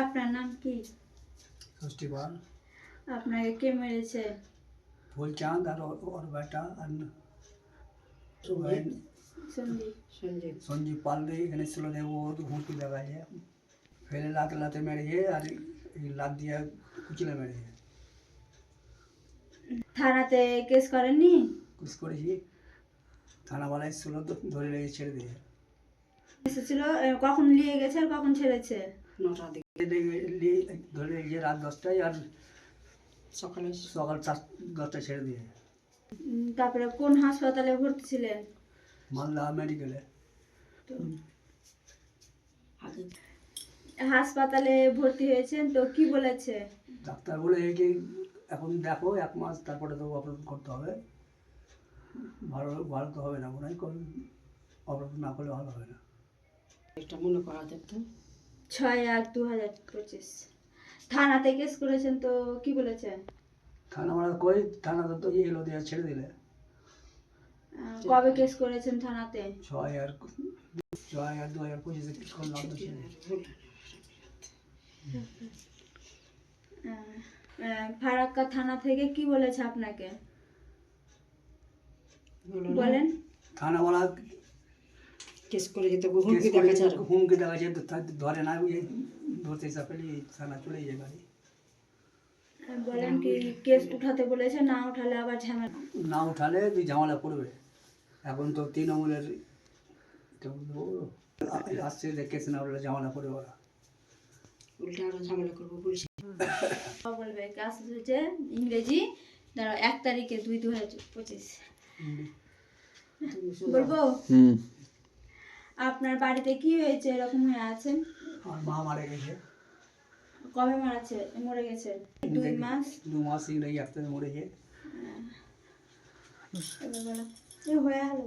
আপনার নাম কি? ষষ্ঠী পাল। আপনাকে কে মেরেছে? ফুলচাঁদ আর ওর বেটা আর সঞ্জীব পাল এখানে ছিল, ও হুঁকি লাগাইছে, ফেলে লাতে লাতে মেরেছে আর এই লাত দিয়ে কুচিলে মেরেছে। থানাতে কেস করেননি? কুচ করেছি, থানাওয়ালা ছিল ধরে লেগে ছেড়ে দিয়ে এসেছিল। কখন নিয়ে গেছে আর কখন ছেড়েছে? 9টার দিকে ধরে লেগেছে রাত 10টায় আর সকাল 10টায় ছেড়ে দিয়ে। তারপরে কোন হাসপাতালে ভর্তি ছিলেন? মালদা মেডিকেলে। হাসপাতালে ভর্তি হয়েছেন তো কি বলেছে ডাক্তার? বলে কি এখন দেখো 1 মাস, তারপরে তো অপারেশন করতে হবে। ভালো ভালো তো হবে না মনে হয়, অপারেশন না করলে ভালো হবে না। এটা মনে করা যেত 6/8/2025। থানাতে কেস করেছেন তো কি বলেছে? থানা থানাতে তো এলো দিয়ে ছেড়ে দিলে। কবে কেস করেছেন থানাতে? 6/8/2025 কেস করলাম তো ছেড়ে। ফারাক্কা থানা থেকে কি বলেছে আপনাকে? বলেন। থানাওয়ালা কেস করে যেতে হুমকি দেখাচ্ছে, হুমকি দেখাচ্ছে, ধরে না, ধরতে চাপেলি থানা চলে যায় গাড়ি। বলেন কি কেস উঠাতে বলেছে, না উঠালে আবার ঝামেলা? না উঠালে তুই ঝামেলা করবে। এখন তো তৃণমূলের আসছে যে কেস না উঠলে ঝামেলা করবে ওরা, উল্টা আরো ঝামেলা করবো পুলিশ বলবে। কাজ হচ্ছে ইংরেজি 1 তারিখে 2/2025। বলবো আপনার বাড়িতে কি হয়েছে এরকম হয়ে আছেন? আমার মা মারা গেছে। কবে মরে গেছে? 2 মাস। 2 মাস ইংরেজি 1 তারিখে মরেছে। এবার বলো হয়ে গেল।